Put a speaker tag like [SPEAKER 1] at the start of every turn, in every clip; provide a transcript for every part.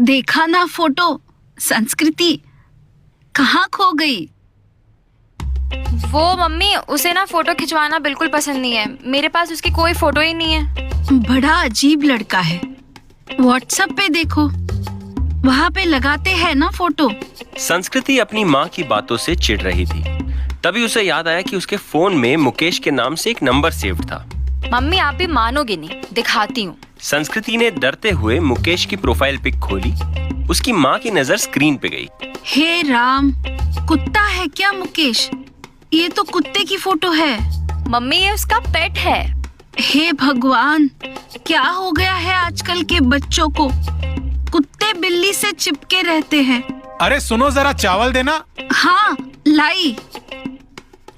[SPEAKER 1] देखा ना फोटो, संस्कृति कहाँ खो गई?
[SPEAKER 2] वो मम्मी, उसे ना फोटो खिंचवाना बिल्कुल पसंद नहीं है। मेरे पास उसकी कोई फोटो ही नहीं है।
[SPEAKER 1] बड़ा अजीब लड़का है। व्हाट्सएप पे देखो, वहाँ पे लगाते हैं ना फोटो।
[SPEAKER 3] संस्कृति अपनी माँ की बातों से चिढ़ रही थी। तभी उसे याद आया कि उसके फोन में मुकेश के नाम से एक नंबर सेव था।
[SPEAKER 2] मम्मी, आप भी मानोगे नहीं, दिखाती हूँ।
[SPEAKER 3] संस्कृति ने डरते हुए मुकेश की प्रोफाइल पिक खोली। उसकी माँ की नजर स्क्रीन पे गई।
[SPEAKER 1] हे राम, कुत्ता है क्या मुकेश? ये तो कुत्ते की फोटो है।
[SPEAKER 2] मम्मी, ये उसका पेट है।
[SPEAKER 1] हे भगवान, क्या हो गया है आजकल के बच्चों को? कुत्ते बिल्ली से चिपके रहते हैं।
[SPEAKER 4] अरे सुनो, जरा चावल देना।
[SPEAKER 1] हाँ, लाई।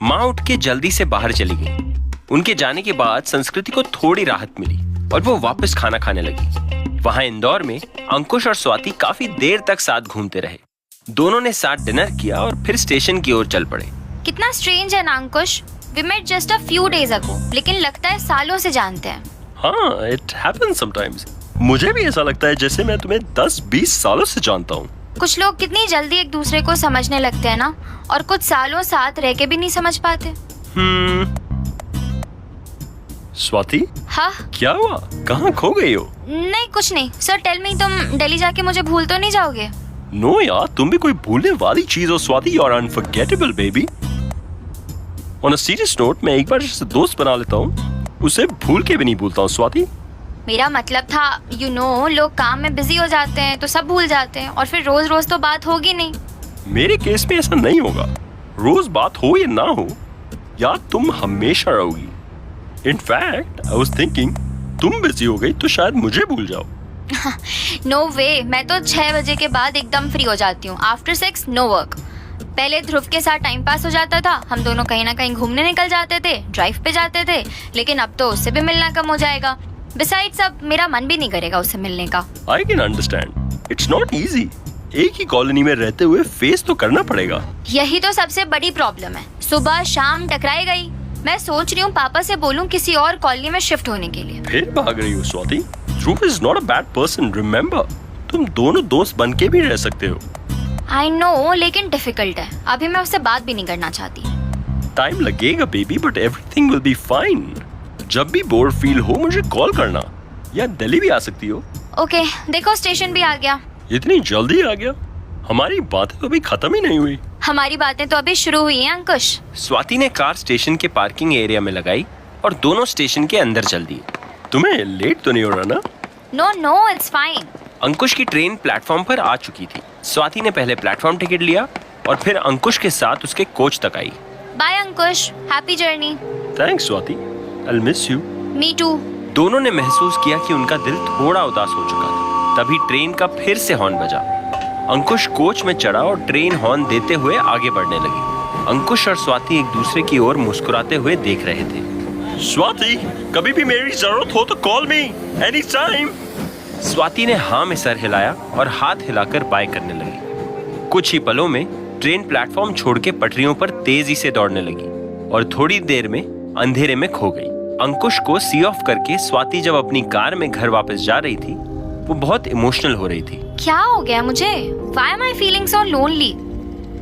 [SPEAKER 3] माँ उठ के जल्दी से बाहर चली गई। उनके जाने के बाद संस्कृति को थोड़ी राहत मिली और वो वापस खाना खाने लगी। वहाँ इंदौर में अंकुश और स्वाति काफी देर तक साथ घूमते रहे। दोनों ने साथ डिनर किया और फिर स्टेशन की ओर चल पड़े।
[SPEAKER 2] कितना स्ट्रेंज है ना अंकुश। We met just a few days ago, लेकिन लगता है सालों से जानते हैं।
[SPEAKER 3] हाँ, it happens sometimes. मुझे भी ऐसा लगता है जैसे मैं तुम्हें 10-20 सालों से जानता हूँ।
[SPEAKER 2] कुछ लोग कितनी जल्दी एक दूसरे को समझने लगते हैं ना, और कुछ सालों साथ रह के भी नहीं समझ पाते।
[SPEAKER 3] स्वाति,
[SPEAKER 2] हाँ?
[SPEAKER 3] क्या हुआ? कहाँ खो गई हो?
[SPEAKER 2] नहीं, कुछ नहीं। सर टेल मी, तुम दिल्ली जाके मुझे भूल तो नहीं जाओगे?
[SPEAKER 3] नो यार, तुम भी कोई भूलने वाली चीज हो Swati. You are unforgettable baby. On a serious note, मैं एक बार जिससे दोस्त बना लेता हूँ उसे भूल के भी नहीं भूलता हूँ स्वाति।
[SPEAKER 2] मेरा मतलब था, लोग काम में बिजी हो जाते हैं तो सब भूल जाते हैं, और फिर रोज रोज तो बात होगी नहीं।
[SPEAKER 3] मेरे केस में ऐसा नहीं होगा। रोज बात हो या ना हो, यार तुम हमेशा रहोगी। इनफैक्ट आई वाज थिंकिंग, तुम बिजी हो गई तो शायद मुझे भूल जाओ।
[SPEAKER 2] नो वे, मैं तो 6 बजे के बाद एकदम फ्री हो जाती हूँ। After 6 no work. पहले ध्रुव के साथ टाइम पास हो जाता था, हम दोनों कहीं ना कहीं घूमने निकल जाते थे, ड्राइव पे जाते थे, लेकिन अब तो उससे भी मिलना कम हो जाएगा। बिसाइड्स अब मेरा मन भी नहीं करेगा उससे मिलने का।
[SPEAKER 3] I can understand, it's not easy. एक ही कॉलोनी में रहते हुए फेस तो करना पड़ेगा।
[SPEAKER 2] यही तो सबसे बड़ी प्रॉब्लम है, सुबह शाम टकराई गई। मैं सोच रही हूँ पापा से बोलूँ किसी और कॉलोनी में शिफ्ट होने के लिए।
[SPEAKER 3] फिर भाग रही हो Swati. Dhruv is not a bad person, remember. तुम दोनों दोस्त बन के भी रह सकते हो।
[SPEAKER 2] आई नो, लेकिन डिफिकल्ट है। अभी मैं उससे बात भी नहीं करना चाहती।
[SPEAKER 3] टाइम लगेगा baby, but everything will be fine. जब भी बोर फील हो मुझे कॉल करना, या दिल्ली भी आ सकती हो।
[SPEAKER 2] ओके, देखो स्टेशन भी आ गया।
[SPEAKER 3] इतनी जल्दी आ गया? हमारी बातें तो अभी खत्म ही नहीं हुई।
[SPEAKER 2] हमारी बातें तो अभी शुरू हुई हैं अंकुश।
[SPEAKER 3] स्वाति ने कार स्टेशन के पार्किंग एरिया में लगाई और दोनों स्टेशन के अंदर चल दिए। तुम्हें लेट तो नहीं हो रहा ना?
[SPEAKER 2] No no, it's fine.
[SPEAKER 3] Ankush की ट्रेन प्लेटफॉर्म पर आ चुकी थी। स्वाति ने पहले प्लेटफॉर्म टिकट लिया और फिर अंकुश के साथ उसके कोच तक आई।
[SPEAKER 2] Bye Ankush, happy journey.
[SPEAKER 3] Thanks Swati, I will miss you.
[SPEAKER 2] Me too.
[SPEAKER 3] दोनों ने महसूस किया कि उनका दिल थोड़ा उदास हो चुका था। तभी ट्रेन का फिर से हॉर्न बजा। अंकुश कोच में चढ़ा और ट्रेन हॉर्न देते हुए आगे बढ़ने लगी। अंकुश और स्वाति एक दूसरे की ओर मुस्कुराते हुए देख रहे थे। स्वाति, कभी भी मेरी जरूरत हो तो call me any time. Swati ने हाँ में सर हिलाया और हाथ हिलाकर बाय करने लगी। कुछ ही पलों में ट्रेन प्लेटफॉर्म छोड़ के पटरियों पर तेजी से दौड़ने लगी और थोड़ी देर में अंधेरे में खो गई। अंकुश को सी ऑफ करके स्वाति जब अपनी कार में घर वापस जा रही थी, वो बहुत इमोशनल हो रही थी।
[SPEAKER 2] क्या हो गया मुझे? Why am I feeling so lonely?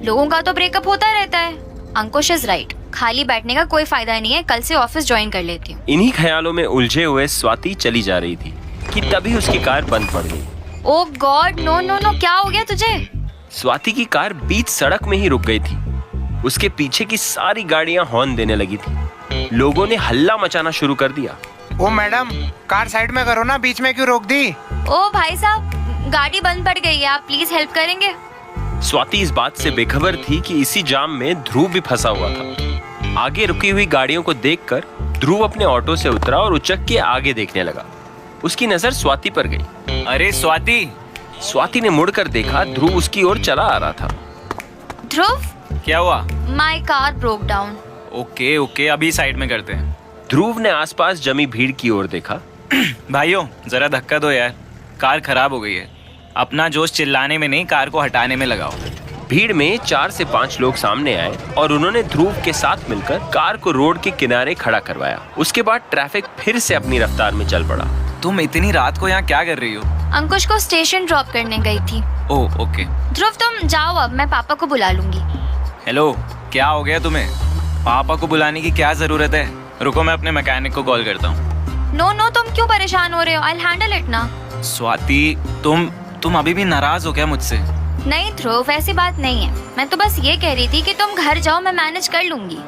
[SPEAKER 2] लोगों का तो ब्रेकअप होता रहता है। अंकुश इज राइट, खाली बैठने का कोई फायदा नहीं है। कल से ऑफिस ज्वाइन कर लेती हूँ।
[SPEAKER 3] इन्हीं ख्यालों में उलझे हुए स्वाति चली जा रही थी कि तभी उसकी कार बंद पड़ गई।
[SPEAKER 2] ओह गॉड, नो नो नो, क्या हो गया तुझे?
[SPEAKER 3] स्वाति की कार बीच सड़क में ही रुक गई थी। उसके पीछे की सारी गाड़ियां हॉर्न देने लगी थी। लोगों ने हल्ला मचाना शुरू कर दिया।
[SPEAKER 4] ओ मैडम, कार साइड में करो ना, बीच में क्यों रोक दी?
[SPEAKER 2] ओ भाई साहब, गाड़ी बंद पड़ गई है, आप प्लीज हेल्प करेंगे?
[SPEAKER 3] स्वाति इस बात से बेखबर थी कि इसी जाम में ध्रुव भी फंसा हुआ था। आगे रुकी हुई गाड़ियों को देखकर ध्रुव अपने ऑटो से उतरा और उचक के आगे देखने लगा। उसकी नजर स्वाति पर गई।
[SPEAKER 5] अरे स्वाति!
[SPEAKER 3] स्वाति ने मुड़कर देखा, ध्रुव उसकी ओर चला आ रहा था।
[SPEAKER 2] ध्रुव,
[SPEAKER 5] क्या हुआ?
[SPEAKER 2] My car broke down.
[SPEAKER 5] Okay okay, अभी साइड में करते हैं।
[SPEAKER 3] ध्रुव ने आसपास जमी भीड़ की ओर देखा।
[SPEAKER 5] भाइयों, जरा धक्का दो यार, कार खराब हो गई है। अपना जोश चिल्लाने में नहीं, कार को हटाने में लगाओ।
[SPEAKER 3] भीड़ में 4 से 5 लोग सामने आए और उन्होंने ध्रुव के साथ मिलकर कार को रोड के किनारे खड़ा करवाया। उसके बाद ट्रैफिक फिर से अपनी रफ्तार में चल पड़ा।
[SPEAKER 5] तुम इतनी रात को यहाँ क्या कर रही हो?
[SPEAKER 2] अंकुश को स्टेशन ड्रॉप करने गई थी।
[SPEAKER 5] Oh okay.
[SPEAKER 2] ध्रुव तुम जाओ, अब मैं पापा को बुला लूंगी।
[SPEAKER 5] हेलो, क्या हो गया तुम्हें? पापा को बुलाने की क्या जरूरत है? रुको, मैं अपने मैकेनिक को कॉल करता हूँ।
[SPEAKER 2] नो, तुम क्यों परेशान हो रहे हो? आई हैंडल इट ना।
[SPEAKER 5] स्वाति, तुम अभी भी नाराज हो क्या मुझसे?
[SPEAKER 2] नहीं ध्रुव, ऐसी बात नहीं है। मैं तो बस ये कह रही थी कि तुम घर जाओ, मैं मैनेज कर लूंगी।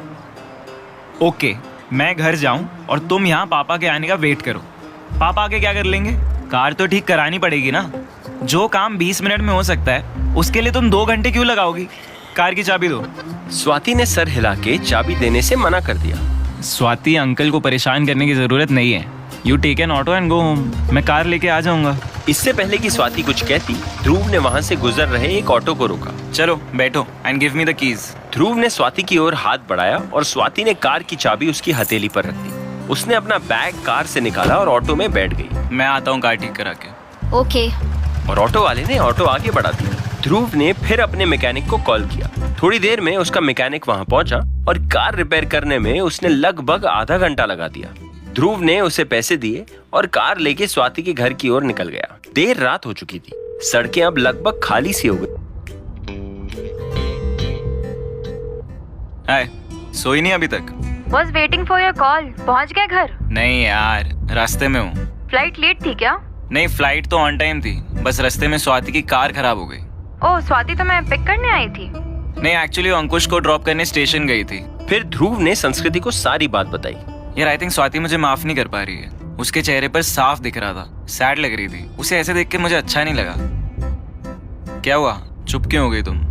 [SPEAKER 5] ओके, मैं घर जाऊं और तुम यहाँ पापा के आने का वेट करो। पापा आके क्या कर लेंगे? कार तो ठीक करानी पड़ेगी ना। जो काम 20 मिनट में हो सकता है उसके लिए तुम 2 घंटे क्यों लगाओगी? कार की चाबी दो।
[SPEAKER 3] स्वाति ने सर हिला के चाबी देने से मना कर दिया।
[SPEAKER 5] स्वाति, अंकल को परेशान करने की जरूरत नहीं है। You take an auto and go home. मैं कार लेके आ जाऊंगा।
[SPEAKER 3] इससे पहले कि स्वाति कुछ कहती, ध्रुव ने वहाँ से गुजर रहे एक ऑटो को रोका।
[SPEAKER 5] चलो बैठो and give me the keys.
[SPEAKER 3] Dhruv ने स्वाति की ओर हाथ बढ़ाया और स्वाति ने कार की चाबी उसकी हथेली पर रख दी। उसने अपना बैग कार से निकाला और ऑटो में बैठ गई।
[SPEAKER 5] मैं आता हूँ कार ठीक करा के।
[SPEAKER 2] ओके।
[SPEAKER 3] और ऑटो वाले ने ऑटो आगे बढ़ा दिया। ध्रुव ने फिर अपने मैकेनिक को कॉल किया। थोड़ी देर में उसका मैकेनिक वहाँ पहुंचा और कार रिपेयर करने में उसने लगभग आधा घंटा लगा दिया। ध्रुव ने उसे पैसे दिए और कार लेके स्वाति के घर की ओर निकल गया। देर रात हो चुकी थी। सड़कें अब लगभग खाली सी हो गई।
[SPEAKER 5] हाय, सोई नहीं अभी तक?
[SPEAKER 2] Was waiting for your call। पहुंच गए घर?
[SPEAKER 5] नहीं यार, रास्ते में हूँ।
[SPEAKER 2] फ्लाइट लेट थी क्या?
[SPEAKER 5] नहीं, फ्लाइट तो ऑन टाइम थी, बस रास्ते में स्वाति की कार खराब हो गई।
[SPEAKER 2] ओह, स्वाति तो मैं पिक करने आई थी।
[SPEAKER 5] नहीं, एक्चुअली अंकुश को ड्रॉप करने स्टेशन गई थी।
[SPEAKER 3] फिर ध्रुव ने संस्कृति को सारी बात बताई।
[SPEAKER 5] यार, आई थिंक स्वाति मुझे माफ नहीं कर पा रही है। उसके चेहरे पर साफ दिख रहा था, सैड लग रही थी। उसे ऐसे देख के मुझे अच्छा नहीं लगा। क्या हुआ, चुप क्यों हो गई तुम?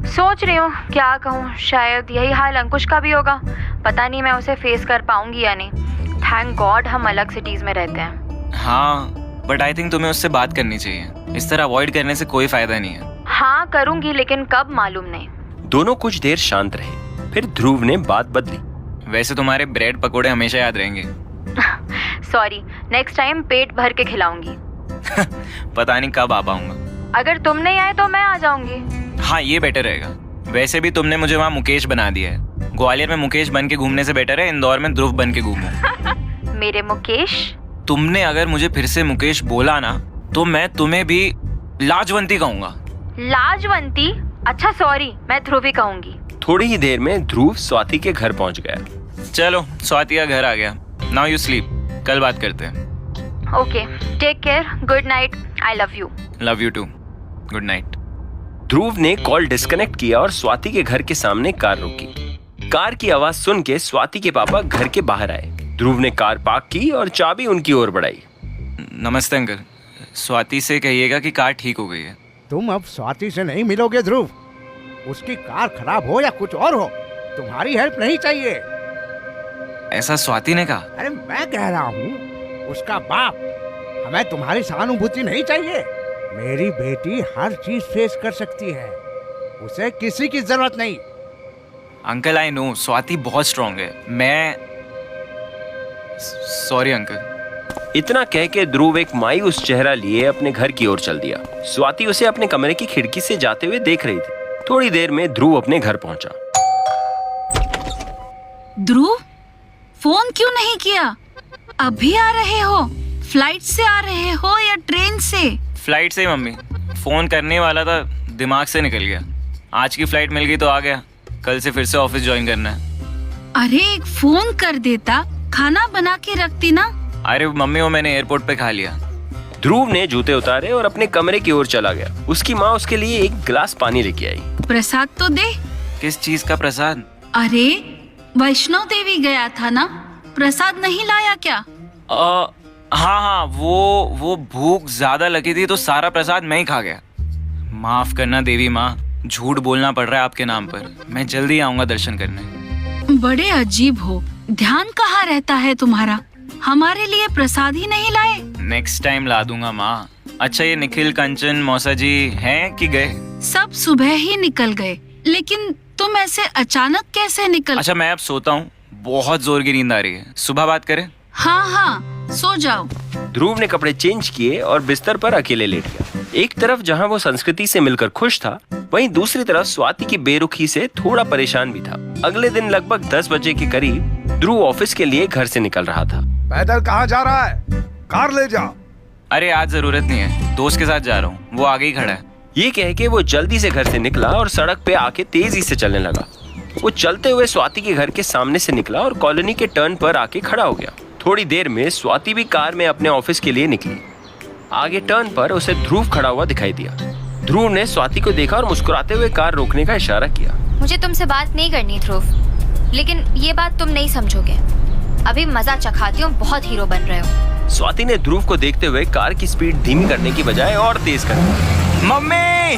[SPEAKER 2] सोच रही हूँ क्या कहूँ। शायद यही हाल अंकुश का भी होगा। पता नहीं मैं उसे फेस कर पाऊंगी या नहीं। थैंक गॉड हम अलग सिटीज में रहते हैं।
[SPEAKER 5] हाँ, बट आई थिंक तुम्हें उससे बात करनी चाहिए। इस तरह अवॉइड करने से कोई फायदा नहीं है।
[SPEAKER 2] हाँ करूंगी, लेकिन कब मालूम नहीं।
[SPEAKER 3] दोनों कुछ देर शांत रहे। फिर ध्रुव ने बात बदली।
[SPEAKER 5] वैसे तुम्हारे ब्रेड पकोड़े हमेशा याद रहेंगे।
[SPEAKER 2] सॉरी, नेक्स्ट टाइम पेट भर के खिलाऊंगी।
[SPEAKER 5] पता नहीं कब आ पाऊंगा।
[SPEAKER 2] अगर तुम नहीं आए तो मैं आ जाऊंगी।
[SPEAKER 5] हाँ, ये बेटर रहेगा। वैसे भी तुमने मुझे वहाँ मुकेश बना दिया है। ग्वालियर में मुकेश बन के घूमने से बेटर है इंदौर में ध्रुव बन के घूमूं।
[SPEAKER 2] मेरे मुकेश?
[SPEAKER 5] तुमने अगर मुझे फिर से मुकेश बोला ना तो मैं तुम्हें भी लाजवंती कहूंगा।
[SPEAKER 2] लाजवंती? अच्छा सॉरी, मैं ध्रुव ही कहूंगी।
[SPEAKER 3] थोड़ी ही देर में ध्रुव स्वाति के घर पहुंच गया।
[SPEAKER 5] चलो, स्वाति का घर आ गया। नाउ यू स्लीप, कल बात करते हैं।
[SPEAKER 2] Okay, take care, good night, I love you.
[SPEAKER 5] Love you too, good night.
[SPEAKER 3] Dhruv ने कॉल डिस्कनेक्ट किया और स्वाति के घर के सामने कार रोकी। कार की आवाज सुन के स्वाति के पापा घर के बाहर आए। ध्रुव ने कार पार्क की और चाबी उनकी ओर बढ़ाई।
[SPEAKER 5] नमस्ते अंकल, स्वाति से कहिएगा कि कार ठीक हो गई है।
[SPEAKER 6] तुम अब स्वाति से नहीं मिलोगे ध्रुव। उसकी कार खराब हो या कुछ और हो, तुम्हारी हेल्प नहीं चाहिए।
[SPEAKER 5] ऐसा स्वाति ने कहा?
[SPEAKER 6] अरे मैं कह रहा हूँ, उसका बाप। हमें तुम्हारी सहानुभूति नहीं चाहिए। मेरी बेटी हर चीज फेस कर सकती है, उसे किसी की जरूरत नहीं।
[SPEAKER 5] अंकल आई नो, स्वाति बहुत स्ट्रांग है। मैं सॉरी अंकल।
[SPEAKER 3] इतना कह के ध्रुव एक मायूस चेहरा लिए अपने घर की ओर चल दिया। स्वाति उसे अपने कमरे की खिड़की से जाते हुए देख रही थी। थोड़ी देर में ध्रुव अपने घर पहुंचा।
[SPEAKER 1] ध्रुव, फोन क्यों नहीं किया? अभी आ रहे हो? फ्लाइट से आ रहे हो या ट्रेन से?
[SPEAKER 5] फ्लाइट से ही मम्मी। फोन करने वाला था, दिमाग से निकल गया। आज की फ्लाइट मिल गई तो आ गया। कल से फिर से ऑफिस ज्वाइन करना है।
[SPEAKER 1] अरे एक फोन कर देता, खाना बना के रखती ना।
[SPEAKER 5] अरे मम्मी, वो मैंने एयरपोर्ट पे खा लिया।
[SPEAKER 3] ध्रुव ने जूते उतारे और अपने कमरे की ओर चला गया। उसकी माँ उसके लिए एक गिलास पानी लेके आई।
[SPEAKER 1] प्रसाद तो दे।
[SPEAKER 5] किस चीज का प्रसाद?
[SPEAKER 1] अरे वैष्णो देवी गया था ना, प्रसाद नहीं लाया क्या?
[SPEAKER 5] हाँ, वो भूख ज्यादा लगी थी तो सारा प्रसाद मैं ही खा गया। माफ करना देवी माँ, झूठ बोलना पड़ रहा है आपके नाम पर। मैं जल्दी आऊंगा दर्शन करने।
[SPEAKER 1] बड़े अजीब हो, ध्यान कहाँ रहता है तुम्हारा? हमारे लिए प्रसाद ही नहीं लाए।
[SPEAKER 5] नेक्स्ट टाइम ला दूंगा माँ। अच्छा, ये निखिल, कंचन, मौसा जी हैं कि गए?
[SPEAKER 1] सब सुबह ही निकल गए, लेकिन तुम ऐसे अचानक कैसे निकल?
[SPEAKER 5] अच्छा, मैं अब सोता हूँ, बहुत जोर की नींद आ रही है। सुबह बात करें?
[SPEAKER 1] हाँ, सो जाओ।
[SPEAKER 3] ध्रुव ने कपड़े चेंज किए और बिस्तर पर अकेले लेट गया। एक तरफ जहां वो संस्कृति से मिलकर खुश था, वहीं दूसरी तरफ स्वाति की बेरुखी से थोड़ा परेशान भी था। अगले दिन लगभग 10 बजे के करीब ध्रुव ऑफिस के लिए घर से निकल रहा था।
[SPEAKER 7] पैदल कहाँ जा रहा है? कार ले जा।
[SPEAKER 5] अरे आज जरूरत नहीं है, दोस्त के साथ जा रहा हूँ, वो आगे ही खड़ा है।
[SPEAKER 3] ये कह के वो जल्दी से घर से निकला और सड़क पे आके तेजी से चलने लगा। वो चलते हुए स्वाति के घर के सामने से निकला और कॉलोनी के टर्न पर आके खड़ा हो गया। थोड़ी देर में स्वाति भी कार में अपने ऑफिस के लिए निकली। आगे टर्न पर उसे ध्रुव खड़ा हुआ दिखाई दिया। ध्रुव ने स्वाति को देखा और मुस्कुराते हुए कार रोकने का इशारा किया।
[SPEAKER 2] मुझे तुमसे बात नहीं करनी ध्रुव, लेकिन ये बात तुम नहीं समझोगे। अभी मजा चखाती हूँ, बहुत हीरो बन रहे हो।
[SPEAKER 3] स्वाति ने ध्रुव को देखते हुए कार की स्पीड धीमी करने की बजाय और तेज कर दी।
[SPEAKER 5] मम्मी